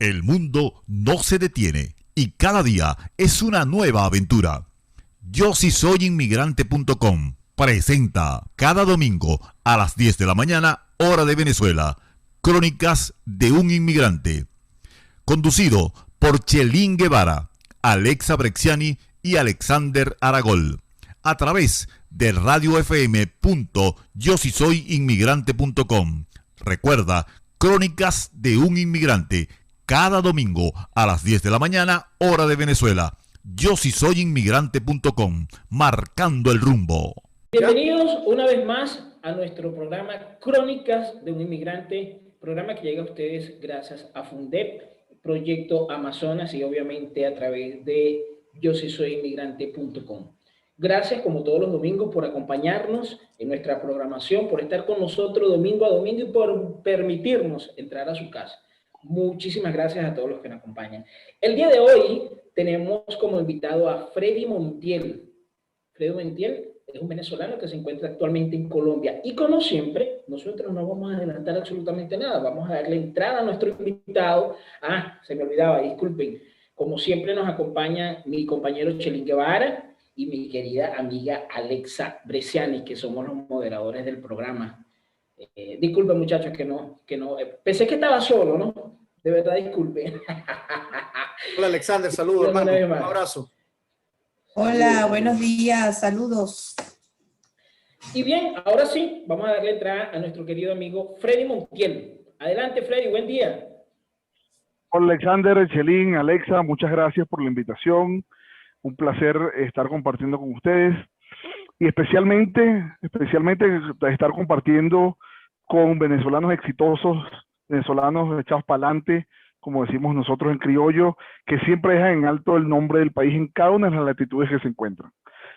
El mundo no se detiene y cada día es una nueva aventura. Yo sí soy inmigrante.com presenta cada domingo a las 10 de la mañana, hora de Venezuela, Crónicas de un Inmigrante. Conducido por Chelín Guevara, Alexa Brexiani y Alexander Aragol. A través de radiofm.yosisoyinmigrante.com. Recuerda, Crónicas de un Inmigrante, cada domingo a las 10 de la mañana, hora de Venezuela. Yosisoyinmigrante.com, marcando el rumbo. Bienvenidos una vez más a nuestro programa Crónicas de un Inmigrante, programa que llega a ustedes gracias a Fundep, Proyecto Amazonas y obviamente a través de yosisoyinmigrante.com. Gracias como todos los domingos por acompañarnos en nuestra programación, por estar con nosotros domingo a domingo y por permitirnos entrar a su casa. Muchísimas gracias a todos los que nos acompañan. El día de hoy tenemos como invitado a Freddy Montiel. Freddy Montiel es un venezolano que se encuentra actualmente en Colombia. Y como siempre, nosotros no vamos a adelantar absolutamente nada. Vamos a darle entrada a nuestro invitado. Se me olvidaba, disculpen. Como siempre nos acompaña mi compañero Chelín Guevara y mi querida amiga Alexa Brexiani, que somos los moderadores del programa. Disculpen muchachos que no, pensé que estaba solo, ¿no? De verdad disculpen. Hola Alexander, saludos hermano, un abrazo. Hola, buenos días, saludos. Y bien, ahora sí, vamos a darle entrada a nuestro querido amigo Freddy Montiel. Adelante Freddy, buen día. Hola Alexander, Chelín, Alexa, muchas gracias por la invitación. Un placer estar compartiendo con ustedes y especialmente estar compartiendo con venezolanos exitosos, venezolanos echados para adelante, como decimos nosotros en criollo, que siempre dejan en alto el nombre del país en cada una de las latitudes que se encuentran.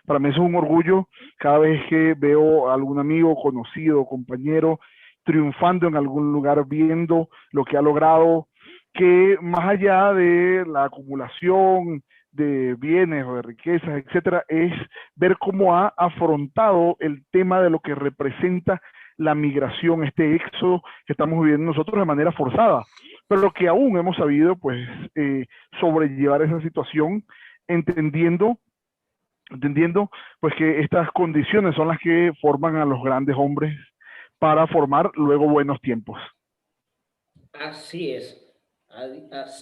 Para mí eso es un orgullo cada vez que veo a algún amigo, conocido, compañero, triunfando en algún lugar, viendo lo que ha logrado, que más allá de la acumulación de bienes o de riquezas, etcétera, es ver cómo ha afrontado el tema de lo que representa la migración, este éxodo que estamos viviendo nosotros de manera forzada, pero que aún hemos sabido pues sobrellevar esa situación, entendiendo pues que estas condiciones son las que forman a los grandes hombres para formar luego buenos tiempos. Así es.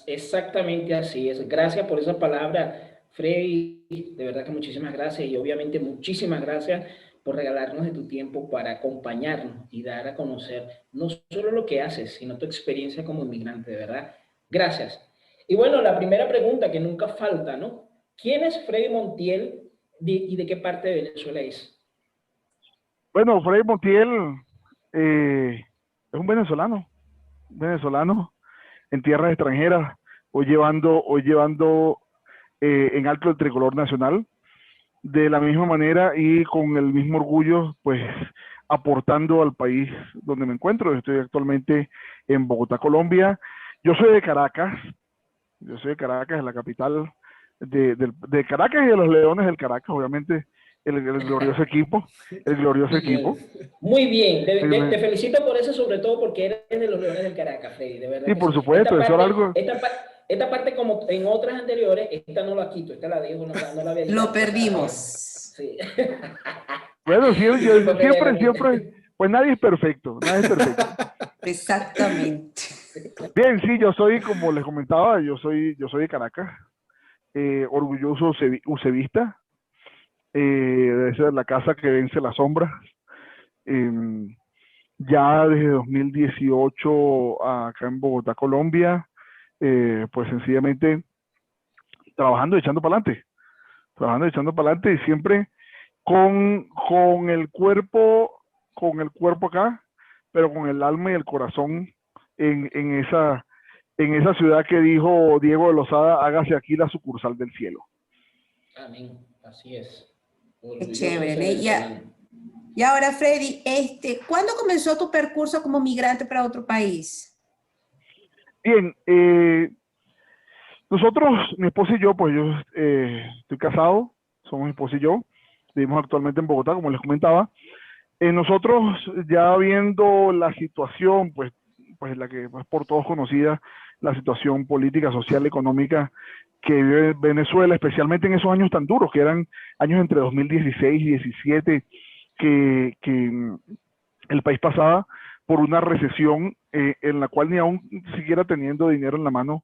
Exactamente así es. Gracias por esa palabra, Freddy. De verdad que muchísimas gracias y obviamente muchísimas gracias por regalarnos de tu tiempo para acompañarnos y dar a conocer no solo lo que haces, sino tu experiencia como inmigrante, de verdad. Gracias. Y bueno, la primera pregunta que nunca falta, ¿no? ¿Quién es Freddy Montiel y de qué parte de Venezuela es? Bueno, Freddy Montiel es un venezolano en tierras extranjeras, hoy llevando en alto el tricolor nacional, de la misma manera y con el mismo orgullo, pues aportando al país donde me encuentro. Yo estoy actualmente en Bogotá, Colombia. Yo soy de Caracas, de la capital de Caracas y de los Leones del Caracas, obviamente, el glorioso equipo, Muy bien, te felicito por eso, sobre todo porque eres de los Leones del Caracas, Freddy, de verdad. Sí, por supuesto, eso era algo... Esta parte, como en otras anteriores, esta no la quito, esta la dejo, no la había Lo perdimos. Sí. Bueno, siempre, pues nadie es perfecto. Exactamente. Bien, sí, yo soy, como les comentaba, yo soy de Caracas, orgulloso ucevista, esa es la casa que vence las sombras. Ya desde 2018 acá en Bogotá, Colombia, pues sencillamente trabajando y echando para adelante y siempre con el cuerpo acá, pero con el alma y el corazón en esa ciudad que dijo Diego de Lozada: hágase aquí la sucursal del cielo. Amén, así es. Qué chévere. Y ahora, Freddy, ¿cuándo comenzó tu percurso como migrante para otro país? Bien, nosotros, mi esposa y yo, pues yo estoy casado, somos mi esposa y yo, vivimos actualmente en Bogotá, como les comentaba. Nosotros, ya viendo la situación, pues la que es por todos conocida, la situación política, social, económica que vive Venezuela, especialmente en esos años tan duros, que eran años entre 2016 y 2017, que el país pasaba por una recesión en la cual ni aún siquiera teniendo dinero en la mano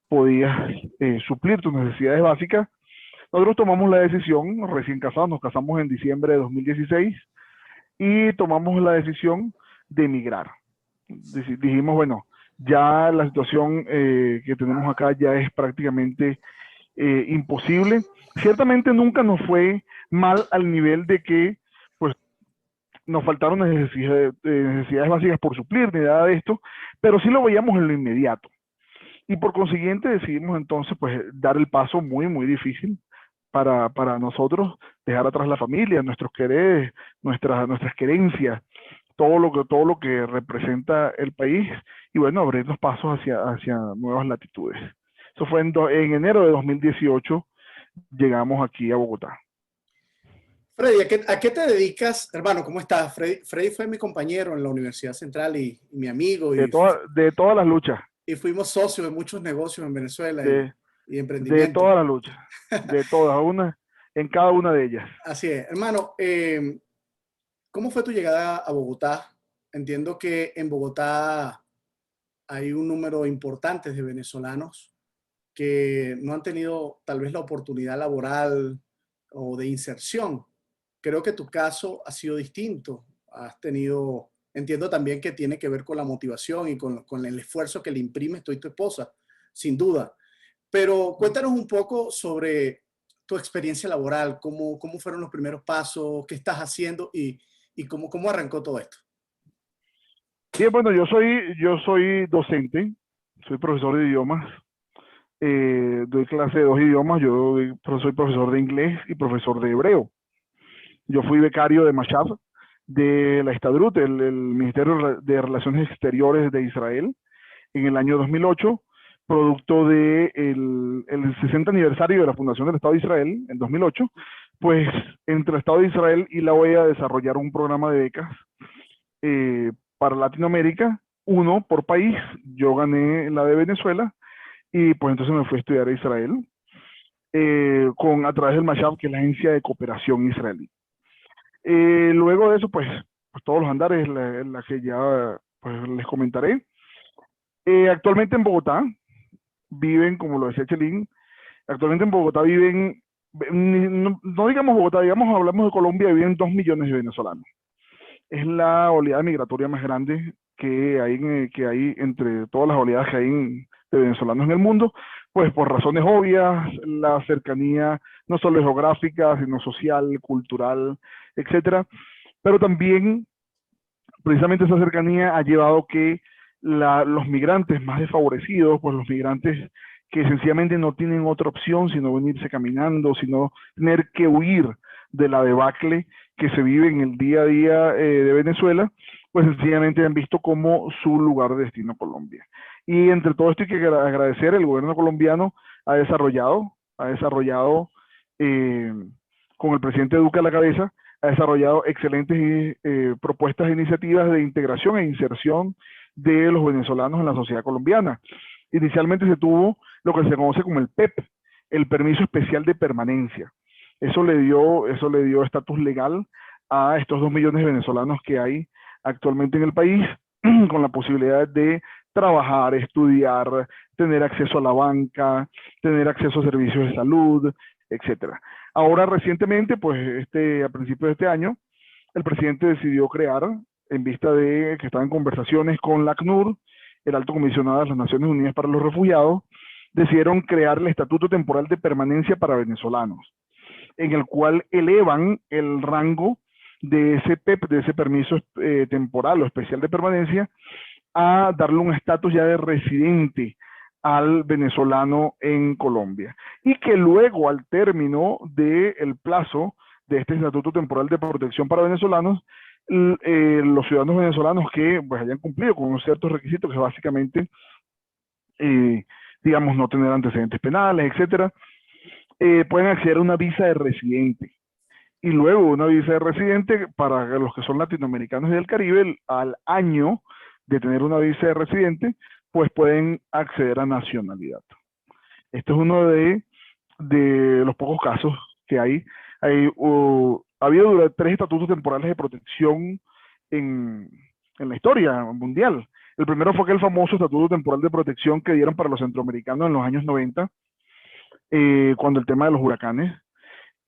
podías suplir tus necesidades básicas. Nosotros tomamos la decisión, recién casados, nos casamos en diciembre de 2016, y tomamos la decisión de emigrar. Dijimos, bueno, ya la situación que tenemos acá ya es prácticamente imposible. Ciertamente nunca nos fue mal al nivel de que pues nos faltaron necesidades básicas por suplir, ni nada de esto, pero sí lo veíamos en lo inmediato. Y por consiguiente decidimos entonces pues dar el paso muy, muy difícil para nosotros, dejar atrás la familia, nuestros quereres, nuestras querencias, todo lo que representa el país, y bueno, abrir los pasos hacia nuevas latitudes. Eso fue en enero de 2018, llegamos aquí a Bogotá. Freddy, ¿a qué te dedicas? Hermano, ¿cómo estás? Freddy fue mi compañero en la Universidad Central y mi amigo. De todas las luchas. Y fuimos socios de muchos negocios en Venezuela y De emprendimiento. todas las luchas, de todas, en cada una de ellas. Así es. Hermano, ¿cómo fue tu llegada a Bogotá? Entiendo que en Bogotá hay un número importante de venezolanos que no han tenido tal vez la oportunidad laboral o de inserción. Creo que tu caso ha sido distinto. Has tenido, entiendo también que tiene que ver con la motivación y con el esfuerzo que le imprimes tú y tu esposa, sin duda. Pero cuéntanos un poco sobre tu experiencia laboral, cómo fueron los primeros pasos, qué estás haciendo y cómo arrancó todo esto. Bien, bueno, yo soy docente, soy profesor de idiomas, doy clase de 2 idiomas, soy profesor de inglés y profesor de hebreo. Yo fui becario de Mashab, de la Histadrut, el Ministerio de Relaciones Exteriores de Israel, en el año 2008, producto del 60 aniversario de la fundación del Estado de Israel, en 2008, pues entre el Estado de Israel y la OEA desarrollaron un programa de becas para Latinoamérica, uno por país. Yo gané la de Venezuela y pues entonces me fui a estudiar a Israel a través del Mashab, que es la Agencia de Cooperación Israelí. Luego de eso, pues todos los andares, la que ya pues, les comentaré. Actualmente en Bogotá viven, como lo decía Chelín, actualmente en Bogotá viven, no digamos Bogotá, hablamos de Colombia, viven 2 millones de venezolanos. Es la oleada migratoria más grande que hay entre todas las oleadas que hay de venezolanos en el mundo, pues por razones obvias, la cercanía no solo geográfica, sino social, cultural, etcétera, pero también precisamente esa cercanía ha llevado que los migrantes más desfavorecidos, pues los migrantes que sencillamente no tienen otra opción sino venirse caminando, sino tener que huir de la debacle que se vive en el día a día de Venezuela, pues sencillamente han visto como su lugar de destino Colombia. Y entre todo esto hay que agradecer, el gobierno colombiano ha desarrollado con el presidente Duque a la cabeza, ha desarrollado excelentes propuestas e iniciativas de integración e inserción de los venezolanos en la sociedad colombiana. Inicialmente se tuvo lo que se conoce como el PEP, el Permiso Especial de Permanencia. Eso le dio estatus legal a estos 2 millones de venezolanos que hay actualmente en el país, con la posibilidad de trabajar, estudiar, tener acceso a la banca, tener acceso a servicios de salud, etcétera. Ahora recientemente, pues a principios de este año, el presidente decidió crear, en vista de que estaba en conversaciones con la ACNUR, el Alto Comisionado de las Naciones Unidas para los Refugiados, decidieron crear el Estatuto Temporal de Permanencia para Venezolanos, en el cual elevan el rango de ese PEP, de ese permiso temporal o especial de permanencia, a darle un estatus ya de residente al venezolano en Colombia. Y que luego, al término del plazo de este Estatuto Temporal de Protección para Venezolanos, los ciudadanos venezolanos que pues, hayan cumplido con ciertos requisitos, que básicamente, digamos, no tener antecedentes penales, etcétera, pueden acceder a una visa de residente. Y luego una visa de residente para los que son latinoamericanos y del Caribe, al año de tener una visa de residente, pues pueden acceder a nacionalidad. Este es uno de los pocos casos que hay. Ha habido 3 estatutos temporales de protección en la historia mundial. El primero fue aquel famoso estatuto temporal de protección que dieron para los centroamericanos en los años 90, cuando el tema de los huracanes,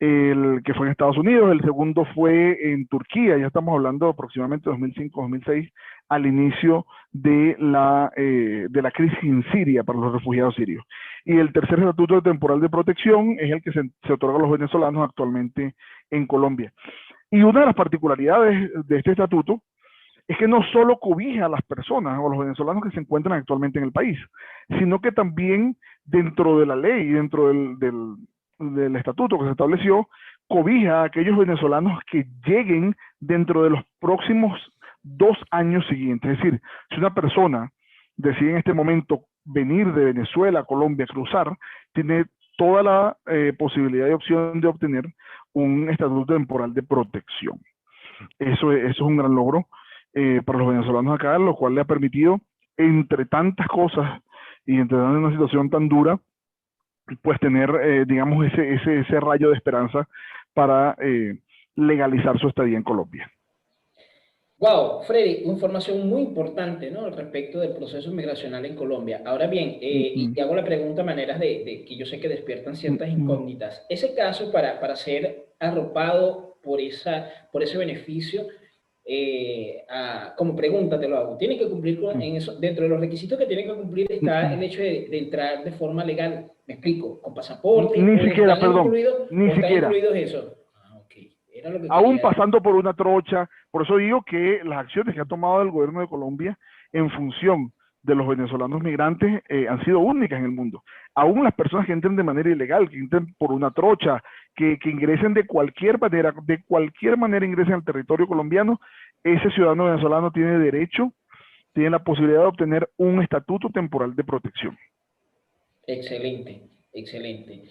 el que fue en Estados Unidos. El segundo fue en Turquía, ya estamos hablando aproximadamente de 2005-2006, al inicio de la crisis en Siria para los refugiados sirios. Y el tercer estatuto temporal de protección es el que se otorga a los venezolanos actualmente en Colombia. Y una de las particularidades de este estatuto es que no solo cobija a las personas o a los venezolanos que se encuentran actualmente en el país, sino que también dentro de la ley, dentro del estatuto que se estableció, cobija a aquellos venezolanos que lleguen dentro de los próximos 2 años siguientes. Es decir, si una persona decide en este momento venir de Venezuela a Colombia, cruzar, tiene toda la posibilidad y opción de obtener un estatuto temporal de protección. Eso es un gran logro para los venezolanos acá, lo cual le ha permitido, entre tantas cosas y entre una situación tan dura, pues tener, digamos, ese rayo de esperanza para legalizar su estadía en Colombia. Wow, Freddy, información muy importante, ¿no? Al respecto del proceso migracional en Colombia. Ahora bien, y hago la pregunta a maneras de que yo sé que despiertan ciertas incógnitas. Ese caso para ser arropado por ese beneficio, como pregunta te lo hago, ¿tiene que cumplir con eso? Dentro de los requisitos que tiene que cumplir está el hecho de entrar de forma legal. Me explico, con pasaporte. Ni siquiera, perdón, ni siquiera. Incluidos eso. Aún pasando por una trocha. Por eso digo que las acciones que ha tomado el gobierno de Colombia en función de los venezolanos migrantes han sido únicas en el mundo. Aún las personas que entren de manera ilegal, que entren por una trocha, que ingresen de cualquier manera ingresen al territorio colombiano, ese ciudadano venezolano tiene derecho, tiene la posibilidad de obtener un estatuto temporal de protección. Excelente, excelente.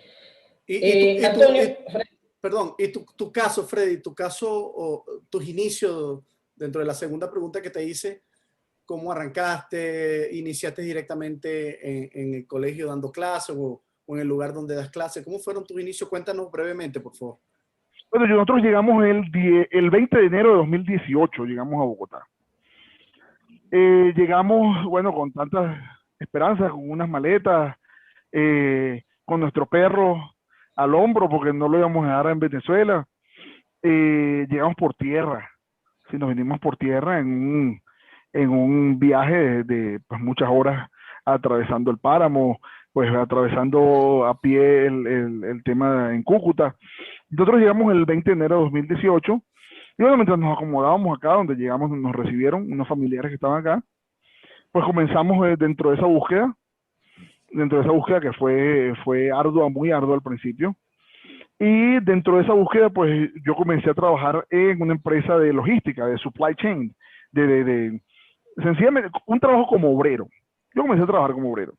Perdón, y tu caso, Freddy, o tus inicios, dentro de la segunda pregunta que te hice, ¿cómo arrancaste? ¿Iniciaste directamente en el colegio dando clases o en el lugar donde das clases? ¿Cómo fueron tus inicios? Cuéntanos brevemente, por favor. Bueno, nosotros llegamos el 20 de enero de 2018, llegamos a Bogotá. Llegamos, bueno, con tantas esperanzas, con unas maletas, con nuestro perro al hombro, porque no lo íbamos a dejar en Venezuela. Llegamos por tierra, sí, nos vinimos por tierra en un viaje de pues, muchas horas, atravesando el páramo, pues atravesando a pie el tema en Cúcuta. Nosotros llegamos el 20 de enero de 2018, y bueno, mientras nos acomodábamos acá, donde llegamos, nos recibieron unos familiares que estaban acá, pues comenzamos dentro de esa búsqueda que fue ardua, muy ardua al principio. Y dentro de esa búsqueda, pues yo comencé a trabajar en una empresa de logística, de supply chain, sencillamente un trabajo como obrero. Yo comencé a trabajar como obrero.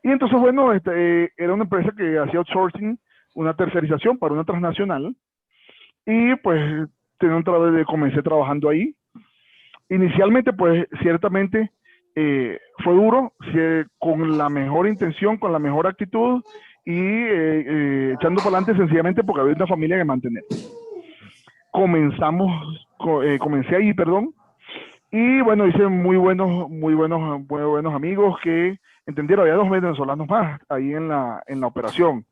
Y entonces, bueno, era una empresa que hacía outsourcing, una tercerización para una transnacional. Y pues comencé trabajando ahí. Inicialmente, pues ciertamente fue duro, con la mejor intención, con la mejor actitud y echando para adelante sencillamente porque había una familia que mantener. Comencé ahí, y bueno, hice muy buenos amigos que entendieron. Había 2 venezolanos más ahí en la operación.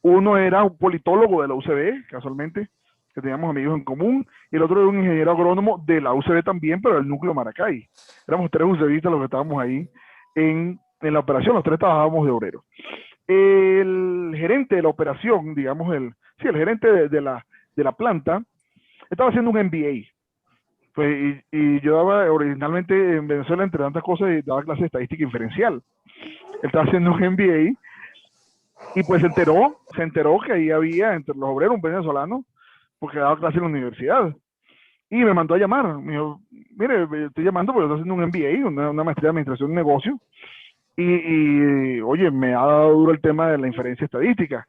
Uno era un politólogo de la UCB, casualmente, que teníamos amigos en común, y el otro era un ingeniero agrónomo de la UCB también, pero del núcleo Maracay. Éramos 3 UCBistas los que estábamos ahí en la operación, los 3 trabajábamos de obreros. El gerente de la operación, digamos, el gerente de la planta, estaba haciendo un MBA. Pues, y yo daba originalmente en Venezuela, entre tantas cosas, daba clase de estadística inferencial. Él estaba haciendo un MBA y pues se enteró que ahí había entre los obreros un venezolano porque daba clase en la universidad. Y me mandó a llamar. Me dijo, mire, estoy llamando porque estoy haciendo un MBA, una maestría de administración de negocios. Y oye, me ha dado duro el tema de la inferencia estadística.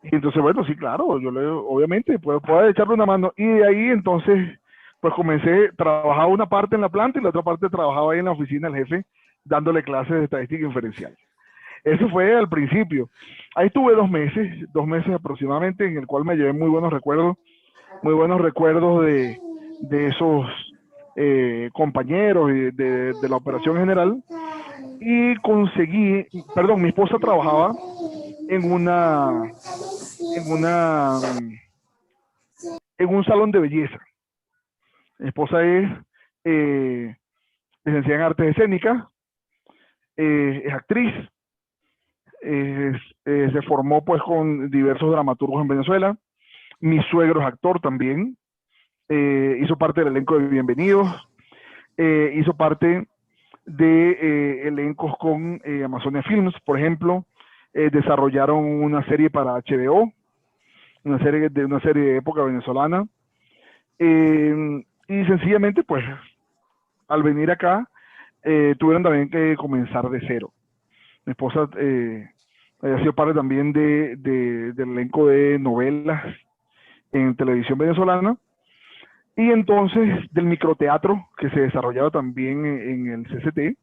Y entonces, bueno, sí, claro, obviamente puedo echarle una mano. Y de ahí entonces, pues trabajaba una parte en la planta y la otra parte trabajaba ahí en la oficina del jefe dándole clases de estadística inferencial. Eso fue al principio. Ahí estuve 2 meses aproximadamente, en el cual me llevé muy buenos recuerdos de esos compañeros y de la operación general. Y mi esposa trabajaba en un salón de belleza. Mi esposa es licenciada en artes escénicas, es actriz, se formó pues con diversos dramaturgos en Venezuela. Mi suegro es actor también, hizo parte del elenco de Bienvenidos, hizo parte de elencos con Amazonia Films, por ejemplo. Desarrollaron una serie para HBO, una serie de época venezolana, y sencillamente pues al venir acá tuvieron también que comenzar de cero. Mi esposa ha sido parte también del elenco de novelas en televisión venezolana, y entonces del microteatro que se desarrollaba también en el CCT.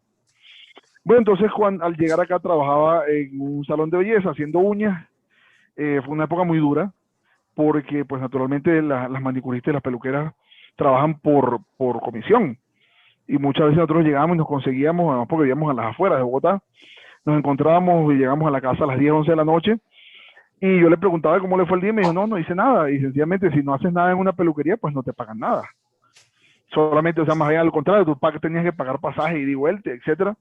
Bueno, entonces al llegar acá trabajaba en un salón de belleza haciendo uñas. Fue una época muy dura porque pues naturalmente las manicuristas y las peluqueras trabajan por comisión, y muchas veces nosotros llegábamos y nos conseguíamos, además porque vivíamos a las afueras de Bogotá, nos encontrábamos y llegamos a la casa a las 10, 11 de la noche, y yo le preguntaba cómo le fue el día y me dijo, no hice nada, y sencillamente si no haces nada en una peluquería pues no te pagan nada. Solamente, o sea, más allá al contrario, tú tenías que pagar pasaje, ida y vuelta, etcétera.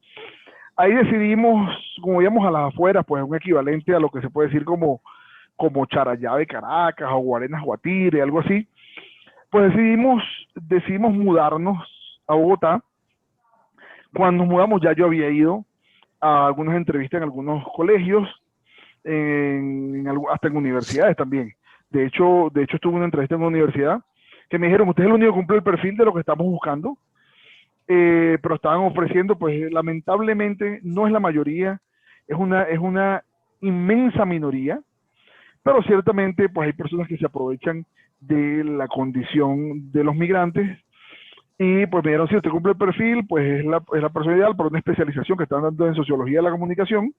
Ahí decidimos, como íbamos a las afueras, pues un equivalente a lo que se puede decir como Charallá de Caracas o Guarenas Guatire, algo así, pues decidimos mudarnos a Bogotá. Cuando nos mudamos ya yo había ido a algunas entrevistas en algunos colegios, hasta en universidades también. De hecho estuve en una entrevista en una universidad que me dijeron, usted es el único que cumple el perfil de lo que estamos buscando, pero estaban ofreciendo, pues lamentablemente no es la mayoría, es una inmensa minoría, pero ciertamente pues hay personas que se aprovechan de la condición de los migrantes, y pues me dijeron, si usted cumple el perfil, pues es la persona ideal para una especialización que están dando en sociología de la comunicación.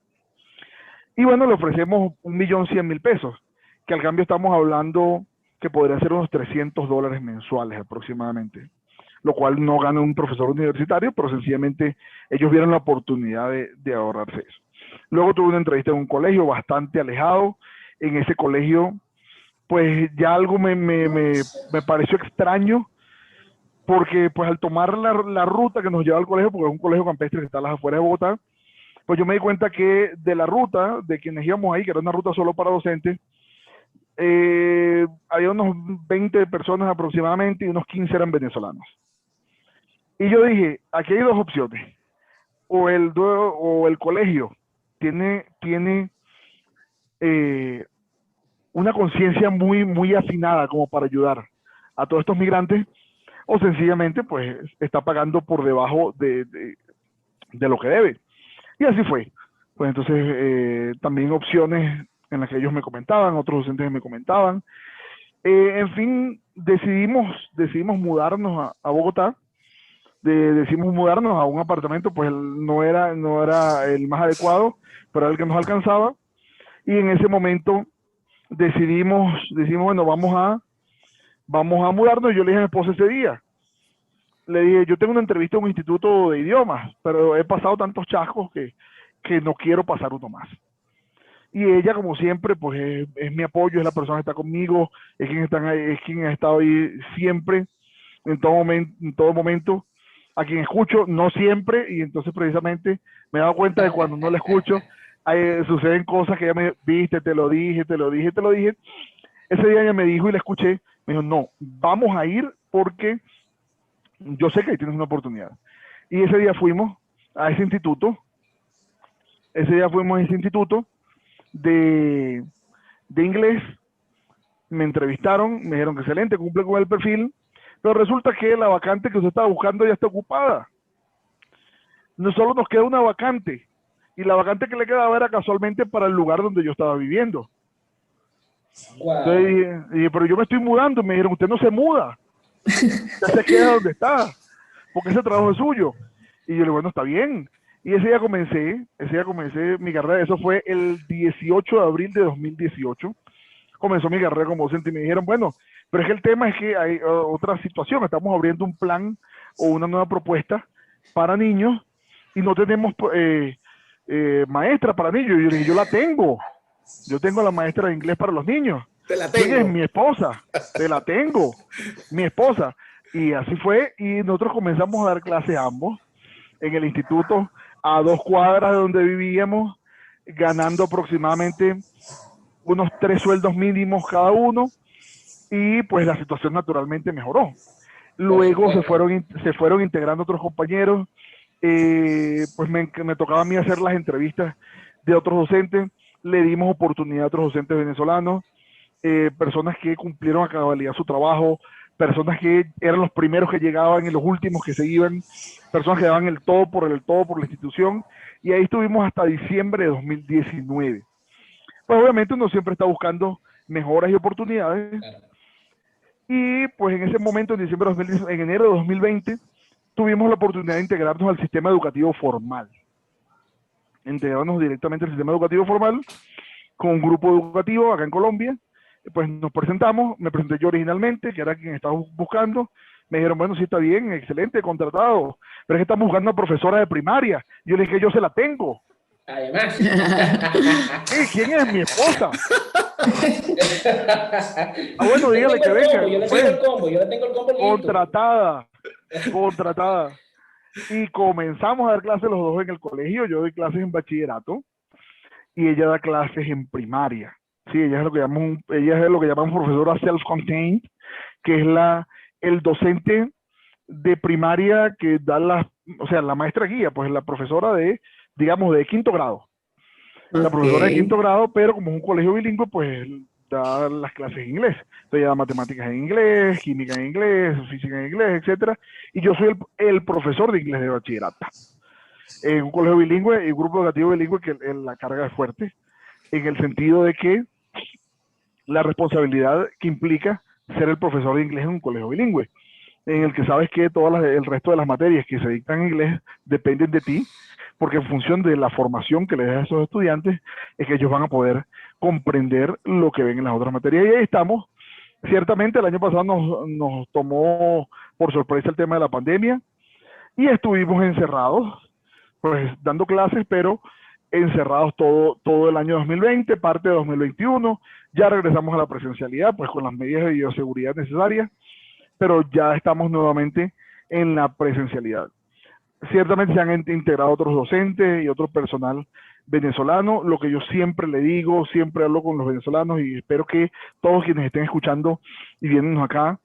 Y bueno, le ofrecemos 1.100.000 pesos, que al cambio estamos hablando que podría ser unos $300 mensuales aproximadamente, lo cual no gana un profesor universitario, pero sencillamente ellos vieron la oportunidad de ahorrarse eso. Luego tuve una entrevista en un colegio bastante alejado. En ese colegio, pues ya algo me pareció extraño, porque pues al tomar la ruta que nos lleva al colegio, porque es un colegio campestre que está a las afueras de Bogotá, pues yo me di cuenta que de la ruta, de quienes íbamos ahí, que era una ruta solo para docentes, había unos 20 personas aproximadamente y unos 15 eran venezolanos. Y yo dije, aquí hay 2 opciones. O el colegio tiene una conciencia muy, muy afinada como para ayudar a todos estos migrantes, o sencillamente pues está pagando por debajo de lo que debe. Y así fue. Pues entonces también opciones en las que ellos me comentaban, otros docentes me comentaban. En fin, decidimos mudarnos a Bogotá. Decidimos mudarnos a un apartamento, pues no era el más adecuado, pero era el que nos alcanzaba. Y en ese momento decimos, bueno, vamos a mudarnos. Yo le dije a mi esposa ese día, le dije, yo tengo una entrevista en un instituto de idiomas, pero he pasado tantos chascos que no quiero pasar uno más. Y ella, como siempre, pues es mi apoyo, es la persona que está conmigo, es quien ha estado ahí siempre, en todo momento, a quien escucho, no siempre, y entonces precisamente me he dado cuenta de cuando no la escucho, suceden cosas que ella me viste, te lo dije. Ese día ella me dijo y la escuché, me dijo, no, vamos a ir porque yo sé que ahí tienes una oportunidad. Y ese día fuimos a ese instituto, de inglés, me entrevistaron, me dijeron que excelente, cumple con el perfil, pero resulta que la vacante que usted estaba buscando ya está ocupada. No solo nos queda una vacante, y la vacante que le quedaba era casualmente para el lugar donde yo estaba viviendo. Wow. Entonces dije, pero yo me estoy mudando, y me dijeron, usted no se muda, usted se queda donde está, porque ese trabajo es suyo. Y yo le digo, bueno, está bien. Y ese día comencé mi carrera. Eso fue el 18 de abril de 2018. Comenzó mi carrera como docente y me dijeron, bueno, pero es que el tema es que hay otra situación. Estamos abriendo un plan o una nueva propuesta para niños y no tenemos maestra para niños. Y yo dije, yo la tengo. Yo tengo la maestra de inglés para los niños. Te la ¿Quién es? tengo. Mi esposa. Te la tengo. Mi esposa. Y así fue. Y nosotros comenzamos a dar clases ambos en el instituto a 2 cuadras de donde vivíamos, ganando aproximadamente unos 3 sueldos mínimos cada uno. Y pues la situación naturalmente mejoró. Luego se fueron integrando otros compañeros. Pues me tocaba a mí hacer las entrevistas de otros docentes. Le dimos oportunidad a otros docentes venezolanos, personas que cumplieron a cabalidad su trabajo, personas que eran los primeros que llegaban y los últimos que se iban, personas que daban el todo por la institución, y ahí estuvimos hasta diciembre de 2019. Pues obviamente uno siempre está buscando mejoras y oportunidades, y pues en ese momento, en enero de 2020, tuvimos la oportunidad de integrarnos al sistema educativo formal. Integrarnos directamente al sistema educativo formal con un grupo educativo acá en Colombia. Pues nos presentamos, me presenté yo originalmente, que era quien estaba buscando. Me dijeron, bueno, sí, está bien, excelente, contratado, pero es que estamos buscando una profesora de primaria. Yo le dije, yo se la tengo. Además. ¿Quién es? Mi esposa. Bueno, dígale que venga. Yo le tengo el combo listo. Contratada. Y comenzamos a dar clases los dos en el colegio. Yo doy clases en bachillerato y ella da clases en primaria. Sí, ella es lo que llamamos profesora self-contained, que es el docente de primaria que da la maestra guía, pues la profesora de quinto grado. La profesora de quinto grado, pero como es un colegio bilingüe, pues da las clases en inglés. Entonces da matemáticas en inglés, química en inglés, física en inglés, etcétera. Y yo soy el profesor de inglés de bachillerato. En un colegio bilingüe y un grupo educativo bilingüe que la carga es fuerte, en el sentido de que la responsabilidad que implica ser el profesor de inglés en un colegio bilingüe, en el que sabes que el resto de las materias que se dictan en inglés dependen de ti, porque en función de la formación que le das a esos estudiantes, es que ellos van a poder comprender lo que ven en las otras materias. Y ahí estamos. Ciertamente el año pasado nos tomó por sorpresa el tema de la pandemia y estuvimos encerrados, pues dando clases, pero encerrados todo el año 2020, parte de 2021. Ya regresamos a la presencialidad, pues con las medidas de bioseguridad necesarias, pero ya estamos nuevamente en la presencialidad. Ciertamente se han integrado otros docentes y otro personal venezolano. Lo que yo siempre le digo, siempre hablo con los venezolanos y espero que todos quienes estén escuchando y viéndonos acá,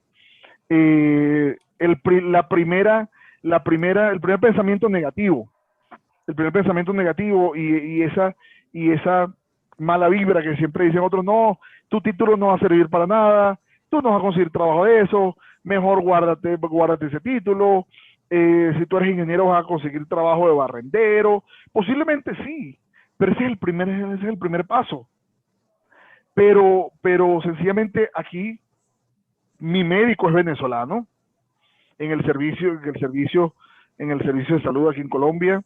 el primer pensamiento negativo, y esa mala vibra que siempre dicen otros, no, tu título no va a servir para nada, tú no vas a conseguir trabajo de eso, mejor guárdate ese título. Si tú eres ingeniero vas a conseguir trabajo de barrendero, posiblemente sí, pero ese es el primer paso. Pero sencillamente aquí mi médico es venezolano en el servicio de salud aquí en Colombia.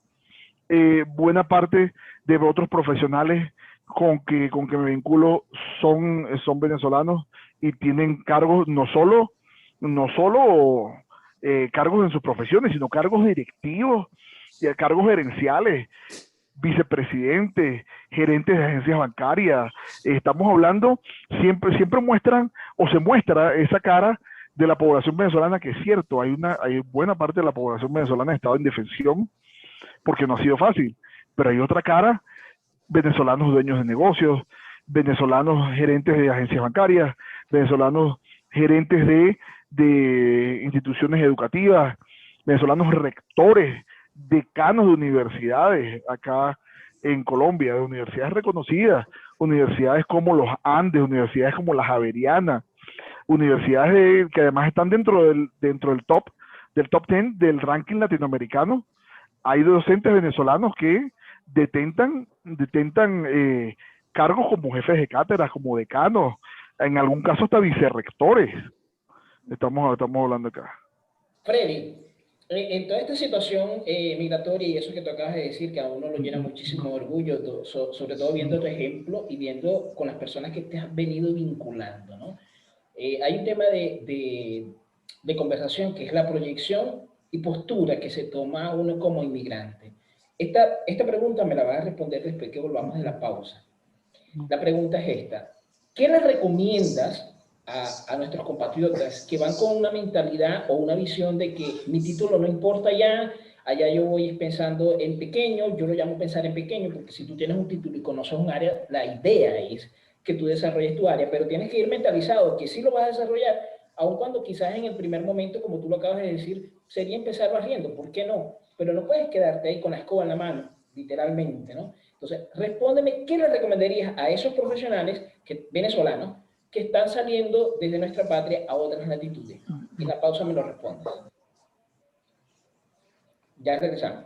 Buena parte de otros profesionales con que me vinculo son venezolanos y tienen cargos no solo cargos en sus profesiones, sino cargos directivos, cargos gerenciales, vicepresidentes, gerentes de agencias bancarias. Estamos hablando, siempre muestran o se muestra esa cara de la población venezolana, que es cierto, hay buena parte de la población venezolana ha estado en defensión porque no ha sido fácil, pero hay otra cara, venezolanos dueños de negocios, venezolanos gerentes de agencias bancarias, venezolanos gerentes de instituciones educativas, venezolanos rectores, decanos de universidades acá en Colombia, de universidades reconocidas, universidades como los Andes, universidades como la Javeriana, universidades que además están dentro del top 10 del ranking latinoamericano. Hay docentes venezolanos que detentan cargos como jefes de cátedras, como decanos, en algún caso hasta vicerrectores. Estamos hablando acá. Freddy, En toda esta situación migratoria y eso que tú acabas de decir, que a uno lo llena muchísimo de orgullo, sobre todo viendo tu ejemplo y viendo con las personas que te has venido vinculando, ¿no? Hay un tema de conversación que es la proyección y postura que se toma uno como inmigrante. Esta pregunta me la vas a responder después que volvamos de la pausa. La pregunta es esta. ¿Qué les recomiendas a nuestros compatriotas que van con una mentalidad o una visión de que mi título no importa ya, allá yo voy pensando en pequeño, yo lo llamo pensar en pequeño, porque si tú tienes un título y conoces un área, la idea es que tú desarrolles tu área, pero tienes que ir mentalizado que sí lo vas a desarrollar, aun cuando quizás en el primer momento, como tú lo acabas de decir, sería empezar barriendo, ¿por qué no? Pero no puedes quedarte ahí con la escoba en la mano, literalmente, ¿no? Entonces, respóndeme, ¿qué le recomendarías a esos profesionales venezolanos que están saliendo desde nuestra patria a otras latitudes? En la pausa me lo respondes. Ya regresamos.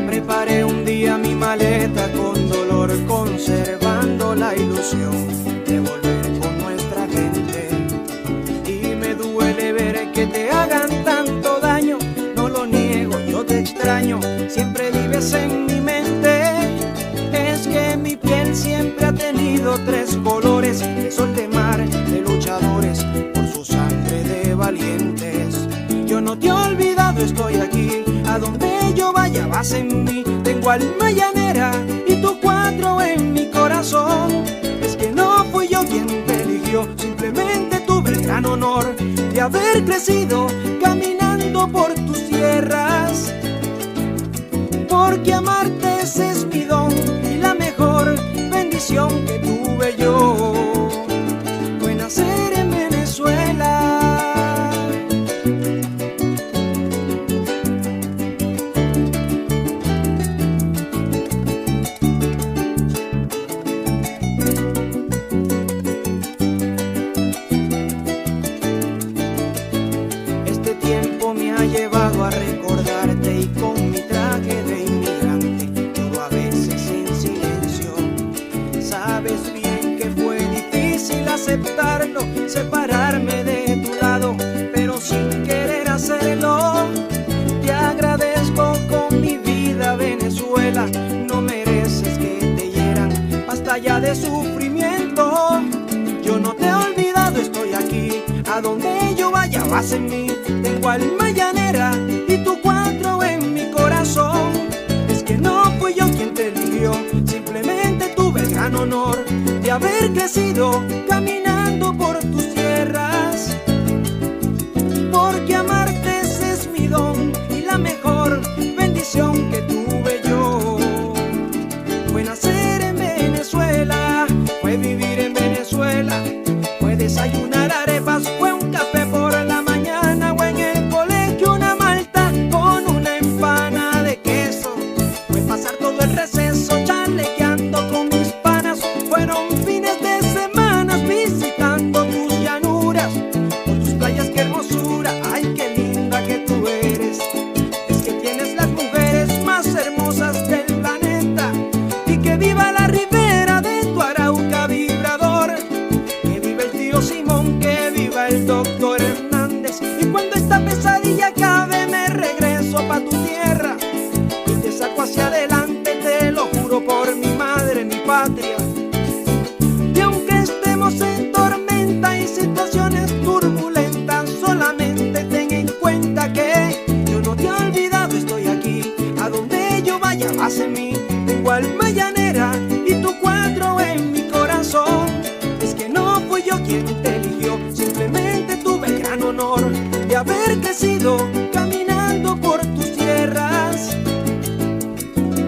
Preparé un día mi maleta con dolor, conservando la ilusión de volver con nuestra gente. Y me duele ver que te hagan tanto daño, no lo niego, yo te extraño, siempre vives en mi mente. Es que mi piel siempre ha tenido tres colores, de sol, de mar, de luchadores, por su sangre de valientes. Yo no te he olvidado, estoy aquí, a donde yo vaya vas en mí. Tengo alma llanera y tu 4 en mi corazón. Es que no fui yo quien te eligió, simplemente tuve el gran honor de haber crecido caminando por tus tierras. Porque amarte ese es mi don y la mejor bendición que tuve yo fue nacer en Venezuela. Llevado a recordarte y con mi traje de inmigrante lloro a veces en silencio. Sabes bien que fue difícil aceptarlo, separarme de tu lado, pero sin querer hacerlo. Te agradezco con mi vida, Venezuela. No mereces que te hieran, basta ya de sufrimiento. Yo no te he olvidado, estoy aquí, a donde yo vaya vas en mí. Tengo alma llanera y tu 4 en mi corazón. Es que no fui yo quien te eligió, simplemente tuve el gran honor de haber crecido caminando por tus tierras. Porque amarte ese es mi don y la mejor bendición que tuve yo fue nacer en Venezuela, fue vivir en Venezuela, fue desayunar arepas, fue un café por la mañana, o en el colegio una malta con una empanada de queso. Fue pasar todo el receso charlequeando con mis panas, fueron fines de semana visitando tus llanuras, por tus playas, qué hermosura, ay qué linda que tú eres. Es que tienes las mujeres más hermosas del planeta, y que viva la ribera de tu Arauca vibrador, que viva el tío Simón, que viva el doctor Hernández. Y cuando esta pesadilla acabe me regreso pa' tu tierra y te saco hacia adelante, te lo juro por mi madre, mi patria. Y aunque estemos en tormenta y situaciones turbulentas, solamente ten en cuenta que yo no te he olvidado, estoy aquí, a donde yo vaya vas en mí. Tengo alma llanera y tu 4 en mi corazón. Es que no fui yo quien te eligió, simplemente tuve el gran honor de haber crecido caminando por tus tierras.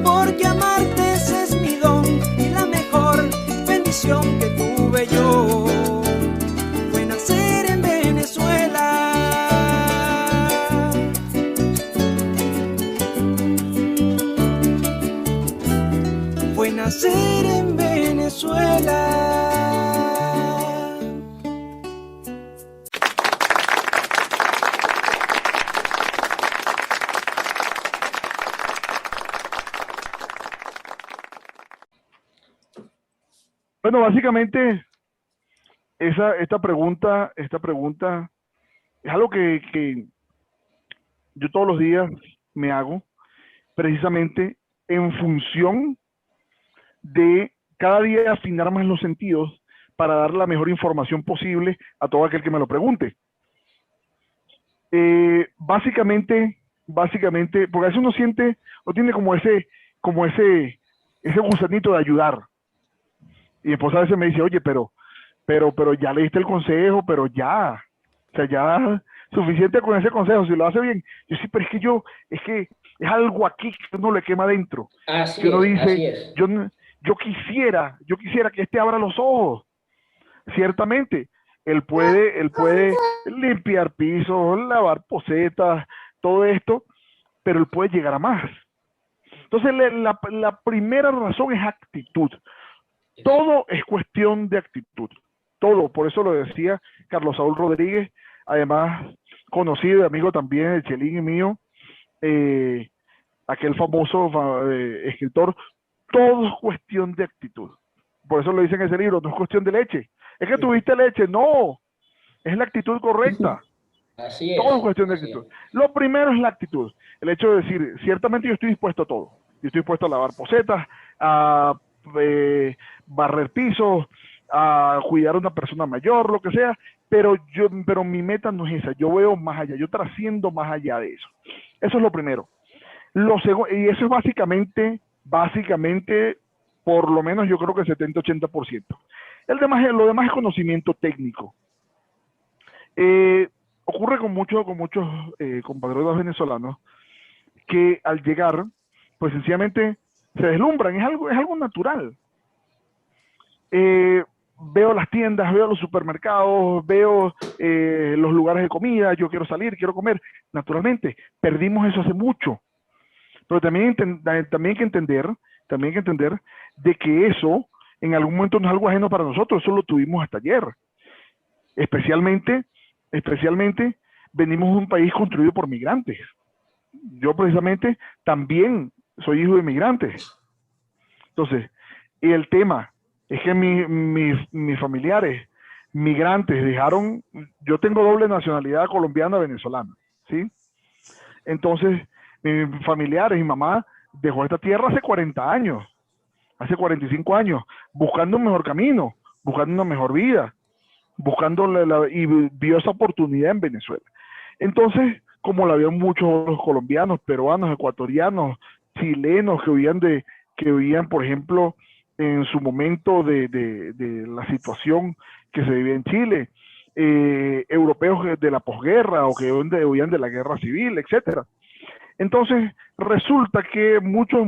Porque amarte ese es mi don y la mejor bendición que tuve yo fue nacer en Venezuela. Fue nacer en Venezuela. Bueno, básicamente, esta pregunta es algo que yo todos los días me hago, precisamente en función de cada día afinar más los sentidos para dar la mejor información posible a todo aquel que me lo pregunte. Básicamente, porque a veces uno siente, o tiene como ese gusanito de ayudar. Y mi esposa a veces me dice, oye, pero ya le diste el consejo, pero ya, o sea, ya suficiente con ese consejo, si lo hace bien. Yo sí, pero es que es algo aquí que uno le quema adentro. Así Que uno es, dice, así es. yo quisiera que este abra los ojos. Ciertamente, él puede limpiar pisos, lavar posetas, todo esto, pero él puede llegar a más. Entonces, la primera razón es actitud. Todo es cuestión de actitud. Todo, por eso lo decía Carlos Saúl Rodríguez, además conocido y amigo también de Chelín y mío, aquel famoso escritor. Todo es cuestión de actitud. Por eso lo dice en ese libro, no es cuestión de leche. Es que tuviste leche, no, es la actitud correcta. Así es. Todo es cuestión de actitud. Lo primero es la actitud. El hecho de decir, ciertamente yo estoy dispuesto a todo. Yo estoy dispuesto a lavar posetas, a barrer pisos, a cuidar a una persona mayor, lo que sea, pero mi meta no es esa. Yo veo más allá, yo trasciendo más allá de eso. Eso es lo primero. Lo segundo, y eso es básicamente, por lo menos yo creo que 70-80%. Lo demás es conocimiento técnico. Ocurre con muchos compatriotas venezolanos que al llegar, pues sencillamente se deslumbran, es algo natural. Veo las tiendas, veo los supermercados, veo los lugares de comida, yo quiero salir, quiero comer. Naturalmente, perdimos eso hace mucho. Pero también hay que entender de que eso en algún momento no es algo ajeno para nosotros, eso lo tuvimos hasta ayer. Especialmente venimos de un país construido por migrantes. Yo precisamente también soy hijo de migrantes. Entonces, y el tema es que mis familiares migrantes dejaron, yo tengo doble nacionalidad colombiana venezolana, ¿sí? Entonces, mis familiares, mi mamá dejó esta tierra hace 40 años, hace 45 años, buscando un mejor camino, buscando una mejor vida, y vio esa oportunidad en Venezuela. Entonces, como la vio muchos los colombianos, peruanos, ecuatorianos, chilenos que vivían, por ejemplo, en su momento de la situación que se vivía en Chile, europeos de la posguerra o que huían de la guerra civil, etcétera. Entonces, resulta que muchos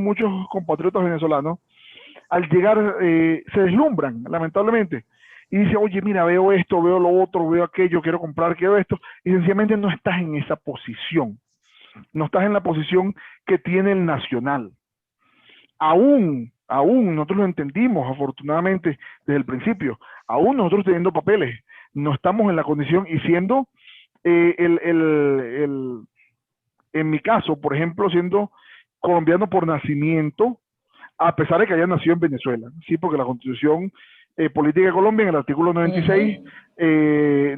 compatriotas venezolanos, al llegar, se deslumbran, lamentablemente, y dicen, oye, mira, veo esto, veo lo otro, veo aquello, quiero comprar, quiero esto, y sencillamente no estás en esa posición. No estás en la posición que tiene el nacional. Aún nosotros lo entendimos, afortunadamente, desde el principio, aún nosotros teniendo papeles, no estamos en la condición, y siendo, en mi caso, por ejemplo, siendo colombiano por nacimiento, a pesar de que haya nacido en Venezuela, sí, porque la Constitución Política de Colombia, en el artículo 96,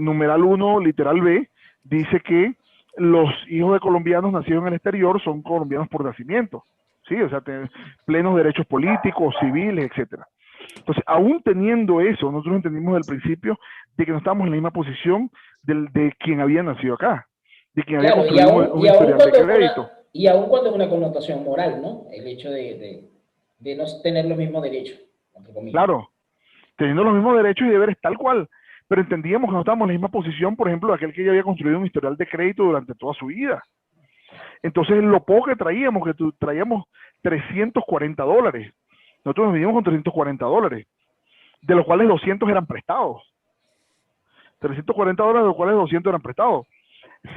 numeral 1, literal B, dice que los hijos de colombianos nacidos en el exterior son colombianos por nacimiento, sí, o sea, tienen plenos derechos políticos, civiles, etcétera. Entonces, aún teniendo eso, nosotros entendimos desde el principio de que no estamos en la misma posición de quien había nacido acá, de quien había construido un historial de crédito. Y aún cuando es una connotación moral, ¿no? El hecho de no tener los mismos derechos, entre comillas. Claro, teniendo los mismos derechos y deberes tal cual, pero entendíamos que no estábamos en la misma posición, por ejemplo, de aquel que ya había construido un historial de crédito durante toda su vida. Entonces, lo poco que traíamos $340, nosotros nos vinimos con $340, de los cuales 200 eran prestados. $340, de los cuales 200 eran prestados.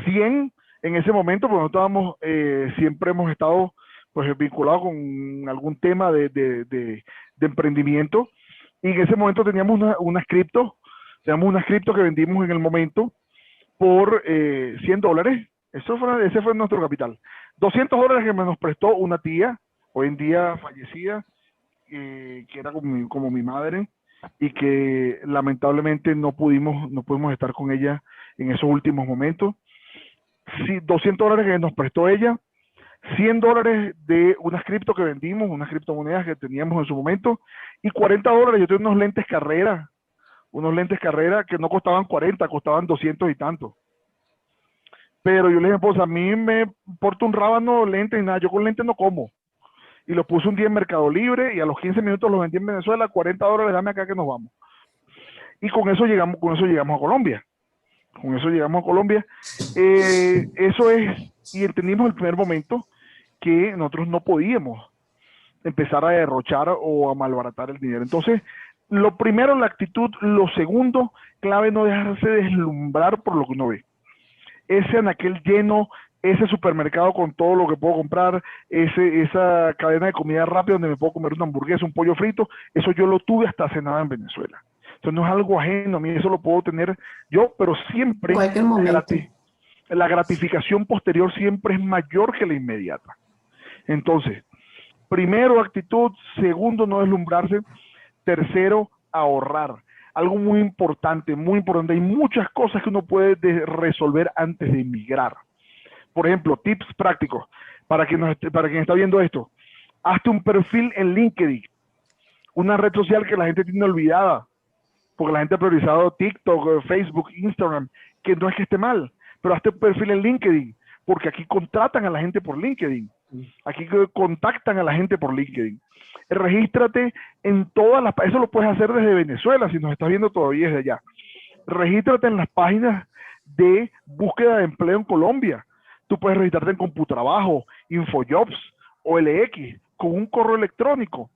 100 en ese momento, porque nosotros siempre hemos estado pues vinculados con algún tema de emprendimiento, y en ese momento teníamos unas cripto que vendimos en el momento por $100. Ese fue nuestro capital. $200 que nos prestó una tía, hoy en día fallecida, que era como mi madre, y que lamentablemente no pudimos estar con ella en esos últimos momentos. Sí, $200 que nos prestó ella, $100 de unas cripto que vendimos, unas criptomonedas que teníamos en su momento, y $40. Yo tengo unos lentes carrera que no costaban 40, costaban 200 y tanto. Pero yo le dije, pues a mí me importa un rábano lentes y nada, yo con lentes no como. Y los puse un día en Mercado Libre y a los 15 minutos los vendí en Venezuela, $40, dame acá que nos vamos. Y con eso llegamos a Colombia. Eso es, y entendimos el primer momento que nosotros no podíamos empezar a derrochar o a malbaratar el dinero. Entonces, lo primero, la actitud. Lo segundo, clave, no dejarse deslumbrar por lo que uno ve. Ese anaquel lleno, ese supermercado con todo lo que puedo comprar, esa cadena de comida rápida donde me puedo comer una hamburguesa, un pollo frito, eso yo lo tuve hasta hace nada en Venezuela. Entonces no es algo ajeno a mí, eso lo puedo tener yo, pero siempre En cualquier momento. la gratificación posterior siempre es mayor que la inmediata. Entonces, primero, actitud. Segundo, no deslumbrarse. Tercero, ahorrar. Algo muy importante. Hay muchas cosas que uno puede resolver antes de emigrar. Por ejemplo, tips prácticos para quien está viendo esto. Hazte un perfil en LinkedIn, una red social que la gente tiene olvidada, porque la gente ha priorizado TikTok, Facebook, Instagram, que no es que esté mal, pero hazte un perfil en LinkedIn, porque aquí contratan a la gente por LinkedIn. Aquí contactan a la gente por LinkedIn. Regístrate en todas las... Eso lo puedes hacer desde Venezuela, si nos estás viendo todavía desde allá. Regístrate en las páginas de búsqueda de empleo en Colombia. Tú puedes registrarte en Computrabajo, Infojobs, OLX, con un correo electrónico,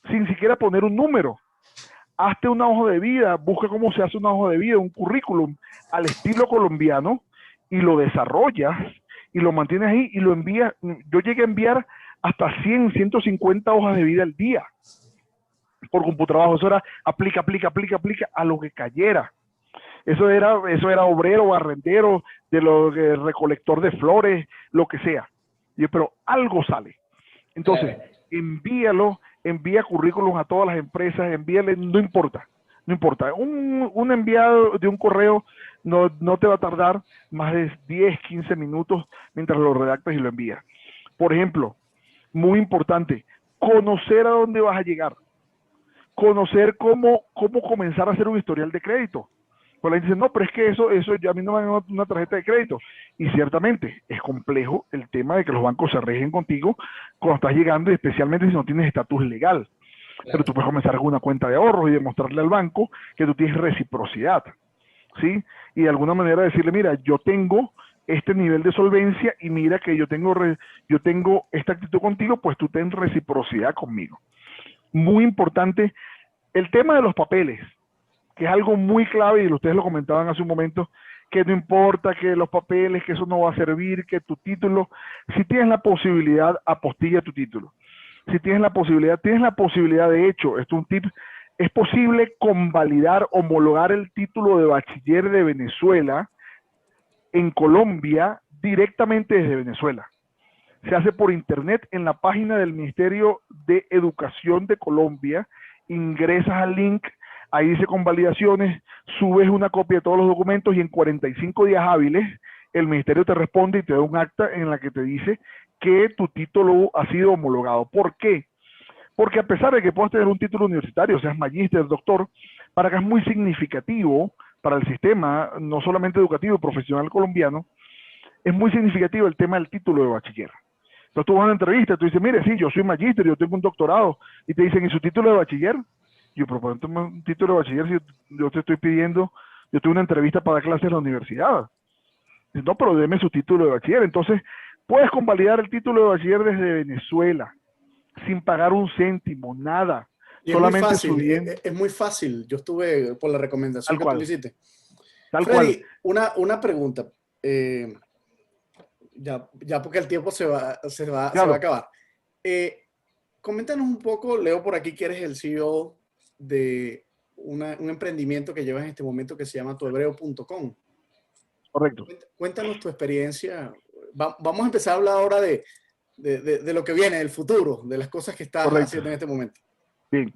sin siquiera poner un número. Hazte una hoja de vida, busca cómo se hace una hoja de vida, un currículum al estilo colombiano, y lo desarrollas y lo mantienes ahí y lo envías. Yo llegué a enviar hasta 100, 150 hojas de vida al día por Computrabajo. Eso era aplica a lo que cayera. Eso era obrero, barrendero, recolector de flores, lo que sea. Pero algo sale. Entonces, envía currículum a todas las empresas, envíale, no importa. Un enviado de un correo no te va a tardar más de 10, 15 minutos mientras lo redactas y lo envías. Por ejemplo, muy importante, conocer a dónde vas a llegar. Conocer cómo comenzar a hacer un historial de crédito. Pues la gente dice, no, pero es que eso ya a mí no me dan una tarjeta de crédito. Y ciertamente es complejo el tema de que los bancos se rigen contigo cuando estás llegando, y especialmente si no tienes estatus legal. Claro. Pero tú puedes comenzar con una cuenta de ahorros y demostrarle al banco que tú tienes reciprocidad, ¿sí? Y de alguna manera decirle, mira, yo tengo este nivel de solvencia y mira que yo tengo esta actitud contigo, pues tú ten reciprocidad conmigo. Muy importante el tema de los papeles, que es algo muy clave, y ustedes lo comentaban hace un momento, que no importa que los papeles, que eso no va a servir, que tu título, si tienes la posibilidad, apostilla tu título. Si tienes la posibilidad, de hecho, esto es un tip, es posible convalidar, homologar el título de bachiller de Venezuela en Colombia directamente desde Venezuela. Se hace por internet en la página del Ministerio de Educación de Colombia, ingresas al link, ahí dice convalidaciones, subes una copia de todos los documentos y en 45 días hábiles el ministerio te responde y te da un acta en la que te dice que tu título ha sido homologado. ¿Por qué? Porque a pesar de que puedas tener un título universitario, seas magíster, doctor, para acá es muy significativo para el sistema, no solamente educativo y profesional colombiano, es muy significativo el tema del título de bachiller. Entonces tú vas a una entrevista, tú dices, mire, sí, yo soy magíster, yo tengo un doctorado, y te dicen, ¿y su título de bachiller? Yo, pero ¿por qué un título de bachiller si yo te estoy pidiendo, yo tuve una entrevista para dar clases en la universidad? Dice, no, pero deme su título de bachiller. Entonces, puedes convalidar el título de bachiller desde Venezuela, sin pagar un céntimo, nada. Y solamente es muy fácil. Yo estuve por la recomendación que tú le hiciste. Tal Freddy, cual. Una pregunta. Ya porque el tiempo se va a acabar. Coméntanos un poco, leo por aquí que eres el CEO de un emprendimiento que llevas en este momento que se llama tuhebreo.com. Correcto. Cuéntanos tu experiencia. Vamos a empezar a hablar ahora de lo que viene, del futuro, de las cosas que estás haciendo en este momento. Bien.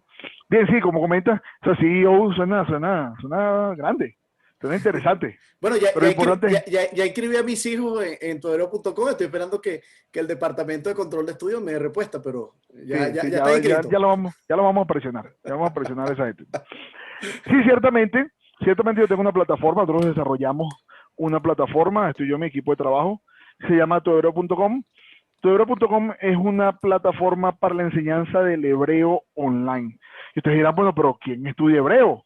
Bien, sí, como comentas, o sea, CEO suena grande, suena interesante. Bueno, Pero importante, ya escribí a mis hijos en todero.com. Estoy esperando que el departamento de control de estudios me dé respuesta, pero ya está inscrito. ya lo vamos a presionar, ya vamos a presionar a esa gente. Sí, ciertamente yo tengo una plataforma, nosotros desarrollamos una plataforma, estoy yo en mi equipo de trabajo, se llama todero.com. Todero.com es una plataforma para la enseñanza del hebreo online. Y ustedes dirán, bueno, pero ¿quién estudia hebreo?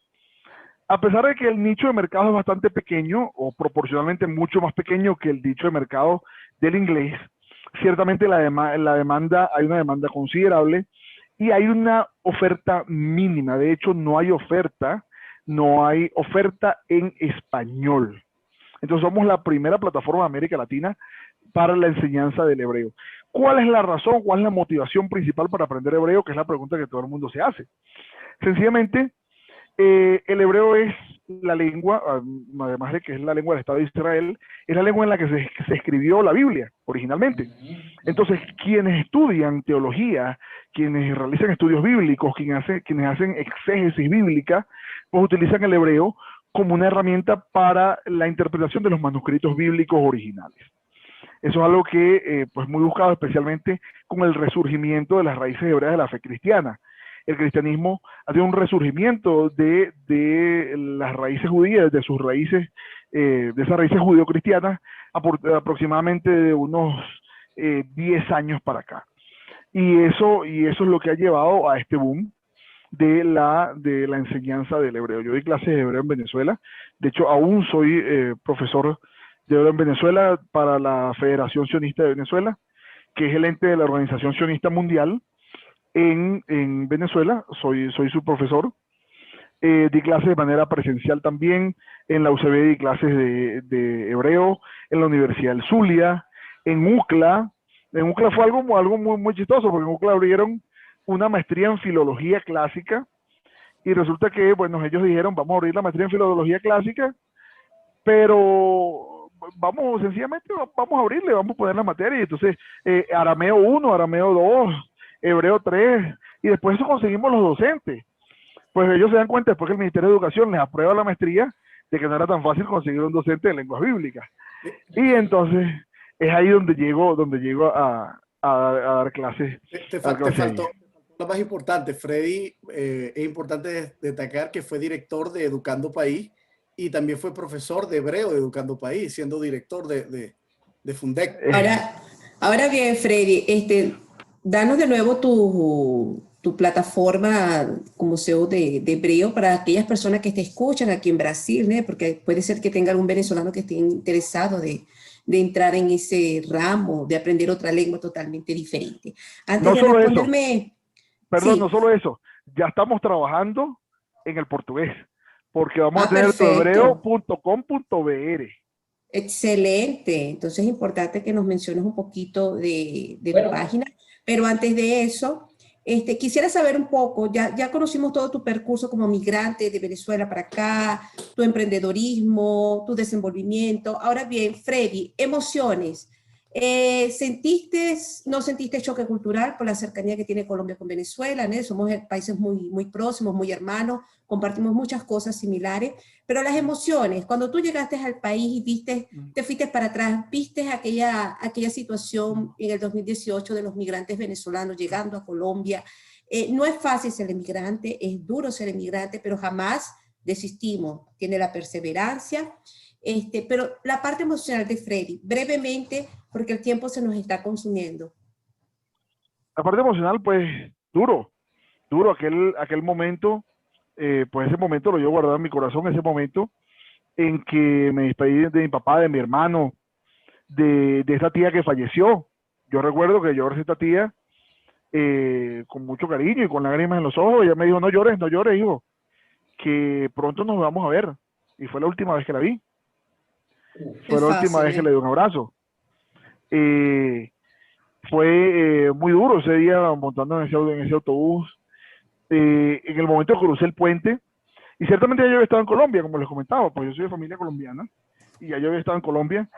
A pesar de que el nicho de mercado es bastante pequeño, o proporcionalmente mucho más pequeño que el nicho de mercado del inglés, ciertamente hay una demanda considerable y hay una oferta mínima. De hecho, no hay oferta en español. Entonces somos la primera plataforma de América Latina para la enseñanza del hebreo. ¿Cuál es la razón, cuál es la motivación principal para aprender hebreo? Que es la pregunta que todo el mundo se hace. Sencillamente, el hebreo es la lengua, además de que es la lengua del Estado de Israel, es la lengua en la que se escribió la Biblia originalmente. Entonces, quienes estudian teología, quienes realizan estudios bíblicos, quienes hacen exégesis bíblica, pues utilizan el hebreo como una herramienta para la interpretación de los manuscritos bíblicos originales. Eso es algo que pues muy buscado, especialmente con el resurgimiento de las raíces hebreas de la fe cristiana. El cristianismo ha tenido un resurgimiento de las raíces judías, de sus raíces, de esas raíces judío-cristianas, aproximadamente de unos 10 años para acá. Y eso es lo que ha llevado a este boom de la enseñanza del hebreo. Yo doy clases de hebreo en Venezuela. De hecho, aún soy profesor de hebreo en Venezuela para la Federación Sionista de Venezuela, que es el ente de la Organización Sionista Mundial. En Venezuela, soy su profesor. Di clases de manera presencial también, en la UCB di clases de hebreo, en la Universidad del Zulia, en UCLA. En UCLA fue algo muy, muy chistoso, porque en UCLA abrieron una maestría en filología clásica, y resulta que, bueno, ellos dijeron, vamos a abrir la maestría en filología clásica, pero sencillamente vamos a abrirle, vamos a poner la materia, y entonces arameo 1, arameo 2, hebreo 3, y después eso conseguimos los docentes. Pues ellos se dan cuenta después que el Ministerio de Educación les aprueba la maestría de que no era tan fácil conseguir un docente de lenguas bíblicas. Y entonces es ahí donde llego a dar clases. Te faltó lo más importante, Freddy. Es importante destacar que fue director de Educando País y también fue profesor de hebreo de Educando País, siendo director de Fundec. Ahora bien, Freddy, danos de nuevo tu plataforma como CEO de hebreo para aquellas personas que te escuchan aquí en Brasil, ¿no? Porque puede ser que tenga algún venezolano que esté interesado de entrar en ese ramo, de aprender otra lengua totalmente diferente. Antes de responderme... Perdón, sí. No solo eso, ya estamos trabajando en el portugués, porque vamos a tener hebreo.com.br. Excelente. Entonces es importante que nos menciones un poquito de tu página. Pero antes de eso, quisiera saber un poco, ya conocimos todo tu percurso como migrante de Venezuela para acá, tu emprendedorismo, tu desenvolvimiento. Ahora bien, Freddy, emociones. ¿No sentiste choque cultural por la cercanía que tiene Colombia con Venezuela, ¿no? Somos países muy, muy próximos, muy hermanos, compartimos muchas cosas similares, pero las emociones, cuando tú llegaste al país y te fuiste para atrás, viste aquella situación en el 2018 de los migrantes venezolanos llegando a Colombia. No es fácil ser emigrante, es duro ser emigrante, pero jamás desistimos, tiene la perseverancia. Pero la parte emocional de Freddy, brevemente, porque el tiempo se nos está consumiendo. La parte emocional, pues, duro aquel momento, pues ese momento lo llevo guardado en mi corazón, ese momento en que me despedí de mi papá, de mi hermano, de esta tía que falleció. Yo recuerdo que yo abracé a esta tía con mucho cariño y con lágrimas en los ojos. Ella me dijo, no llores, hijo, que pronto nos vamos a ver. Y fue la última vez que la vi. Fue la última vez que le di un abrazo. Fue muy duro ese día montando en ese autobús. En el momento que crucé el puente, y ciertamente ya yo había estado en Colombia, como les comentaba, pues yo soy de familia colombiana, y ya yo había estado en Colombia,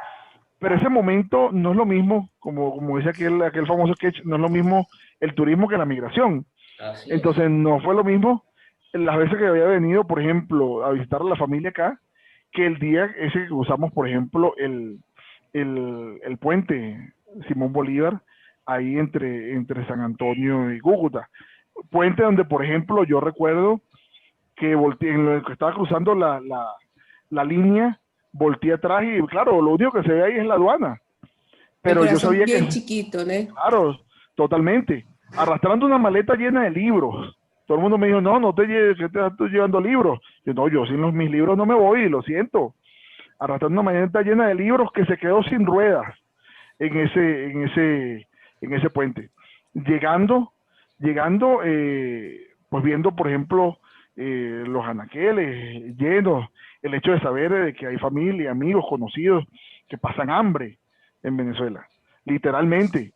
pero ese momento no es lo mismo, como dice aquel famoso sketch, no es lo mismo el turismo que la migración. Así Entonces no fue lo mismo las veces que había venido, por ejemplo, a visitar a la familia acá, que el día ese que usamos, por ejemplo, el puente Simón Bolívar, ahí entre San Antonio y Cúcuta. Puente donde, por ejemplo, yo recuerdo que volteé, en lo que estaba cruzando la línea, volteé atrás y claro, lo único que se ve ahí es la aduana. El Pero yo corazón sabía bien que, chiquito, ¿no? claro, totalmente, arrastrando una maleta llena de libros. Todo el mundo me dijo, no, no te lleves, que te estás llevando libros. Yo, no, yo sin mis libros no me voy, lo siento. Arrastrando una maleta llena de libros que se quedó sin ruedas en ese puente. Llegando, pues viendo, por ejemplo, los anaqueles llenos, el hecho de saber de que hay familia, amigos, conocidos que pasan hambre en Venezuela, literalmente.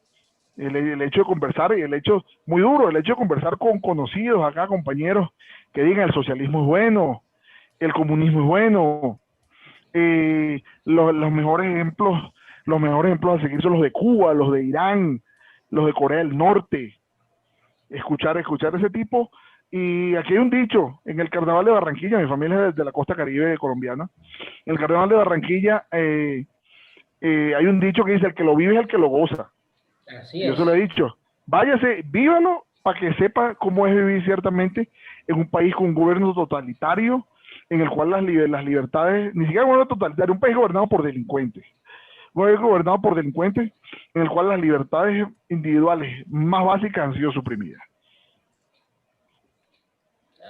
El hecho de conversar, y el hecho muy duro, el hecho de conversar con conocidos acá, compañeros, que digan el socialismo es bueno, el comunismo es bueno, los mejores ejemplos a seguir son los de Cuba, los de Irán, los de Corea del Norte. Escuchar ese tipo. Y aquí hay un dicho, en el Carnaval de Barranquilla, mi familia es de la costa caribe colombiana, en el Carnaval de Barranquilla hay un dicho que dice, el que lo vive es el que lo goza. Así Yo es. se lo he dicho, váyase, vívalo para que sepa cómo es vivir ciertamente en un país con un gobierno totalitario, en el cual las libertades, ni siquiera un gobierno totalitario, un país gobernado por delincuentes, en el cual las libertades individuales más básicas han sido suprimidas.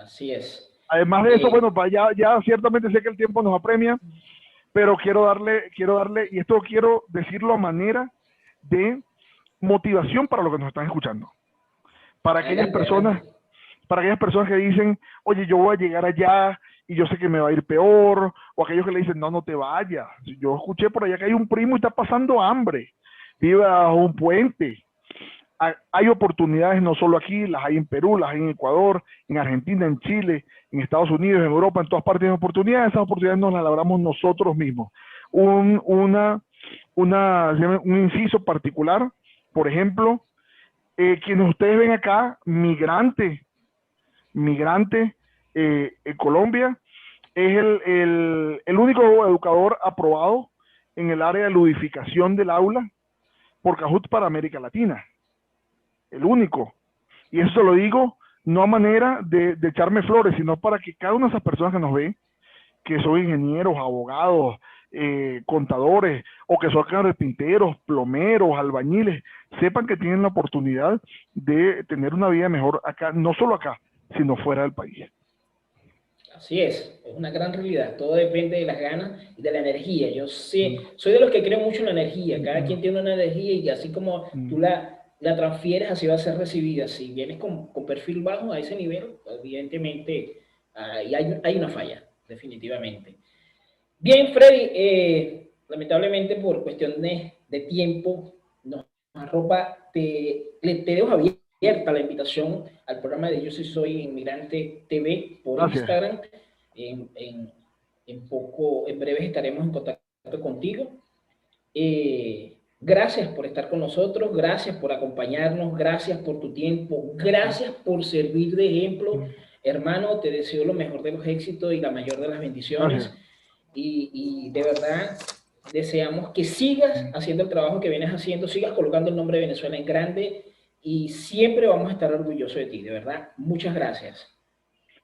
Así es. Además de eso, bueno, ya ciertamente sé que el tiempo nos apremia, pero quiero darle, y esto quiero decirlo a manera de motivación para los que nos están escuchando. Para aquellas personas que dicen, oye, yo voy a llegar allá y yo sé que me va a ir peor, o aquellos que le dicen, no te vayas. Yo escuché por allá que hay un primo y está pasando hambre, vive bajo un puente. Hay oportunidades no solo aquí, las hay en Perú, las hay en Ecuador, en Argentina, en Chile, en Estados Unidos, en Europa, en todas partes hay oportunidades. Esas oportunidades nos las labramos nosotros mismos. Un inciso particular, por ejemplo, quienes ustedes ven acá, migrante en Colombia, es el único educador aprobado en el área de ludificación del aula por Kahoot para América Latina. El único. Y eso se lo digo no a manera de echarme flores, sino para que cada una de esas personas que nos ven, que son ingenieros, abogados, contadores, o que son carpinteros, plomeros, albañiles, sepan que tienen la oportunidad de tener una vida mejor acá, no solo acá, sino fuera del país. Así es una gran realidad. Todo depende de las ganas y de la energía. Yo sé, soy de los que creo mucho en la energía. Cada quien tiene una energía y así como tú la transfieres, así va a ser recibida. Si vienes con perfil bajo a ese nivel, evidentemente hay una falla, definitivamente. Bien, Freddy, lamentablemente por cuestiones de tiempo nos arropa, te dejo abierta la invitación al programa de Yo Sí Soy Inmigrante TV por Gracias. Instagram. En breve estaremos en contacto contigo. Gracias por estar con nosotros, gracias por acompañarnos, gracias por tu tiempo, gracias por servir de ejemplo. Hermano, te deseo lo mejor de los éxitos y la mayor de las bendiciones. Y de verdad deseamos que sigas haciendo el trabajo que vienes haciendo, sigas colocando el nombre de Venezuela en grande y siempre vamos a estar orgullosos de ti, de verdad. Muchas gracias.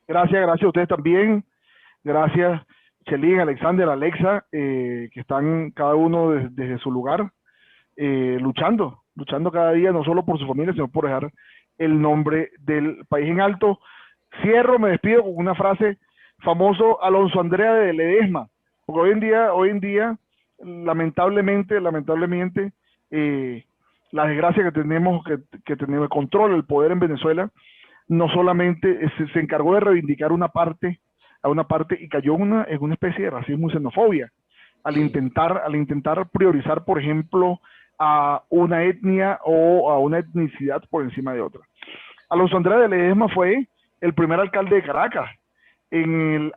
Gracias a ustedes también. Gracias, Chelín, Alexander, Alexa, que están cada uno desde su lugar, luchando cada día, no solo por su familia, sino por dejar el nombre del país en alto. Cierro, me despido con una frase famoso Alonso Andrea de Ledesma, porque hoy en día, lamentablemente, la desgracia que tenemos el control, el poder en Venezuela, no solamente se encargó de reivindicar una parte y cayó en una especie de racismo y xenofobia al intentar priorizar, por ejemplo, a una etnia o a una etnicidad por encima de otra. Alonso Andrea de Ledesma fue el primer alcalde de Caracas en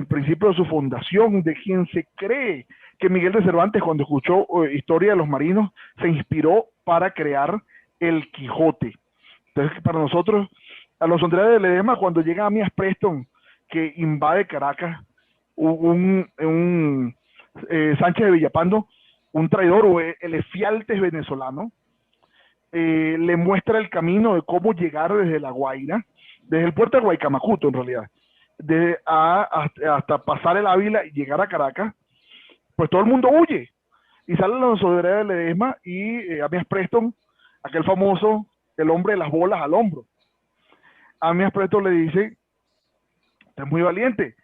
principio de su fundación, de quien se cree que Miguel de Cervantes, cuando escuchó Historia de los Marinos, se inspiró para crear el Quijote. Entonces, para nosotros, a los Sondreras de Ledesma cuando llega a Amias Preston, que invade Caracas, Sánchez de Villapando, un traidor, o el Efialtes venezolano, le muestra el camino de cómo llegar desde La Guaira, desde el puerto de Guaycamacuto en realidad, hasta pasar el Ávila y llegar a Caracas, pues todo el mundo huye. Y salen los Sondreras de Ledesma y Amias Preston, aquel famoso, el hombre de las bolas al hombro. Amias Preston le dice, usted es muy valiente,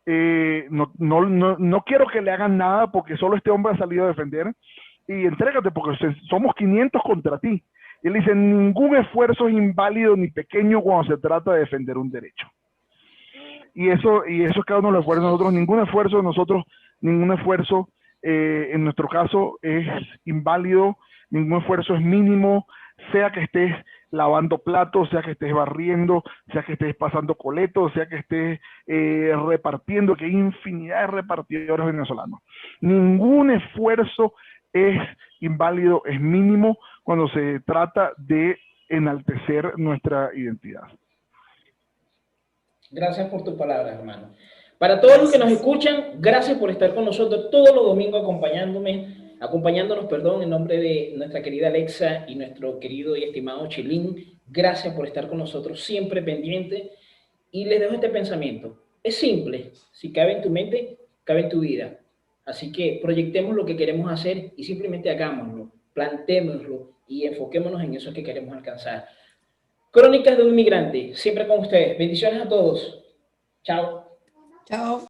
no quiero que le hagan nada porque solo este hombre ha salido a defender, y entrégate porque somos 500 contra ti. Y él dice, ningún esfuerzo es inválido ni pequeño cuando se trata de defender un derecho. Y eso es cada uno de los esfuerzos de nosotros. Ningún esfuerzo en nuestro caso es inválido, ningún esfuerzo es mínimo, sea que estés lavando platos, sea que estés barriendo, sea que estés pasando coletos, sea que estés repartiendo, que hay infinidad de repartidores venezolanos. Ningún esfuerzo es inválido, es mínimo cuando se trata de enaltecer nuestra identidad. Gracias por tus palabras, hermano. Para todos los que nos escuchan, gracias por estar con nosotros todos los domingos acompañándonos, en nombre de nuestra querida Alexa y nuestro querido y estimado Chelín. Gracias por estar con nosotros, siempre pendiente. Y les dejo este pensamiento. Es simple, si cabe en tu mente, cabe en tu vida. Así que proyectemos lo que queremos hacer y simplemente hagámoslo, plantémoslo y enfoquémonos en eso que queremos alcanzar. Crónicas de un Inmigrante, siempre con ustedes. Bendiciones a todos. Chao. Chao.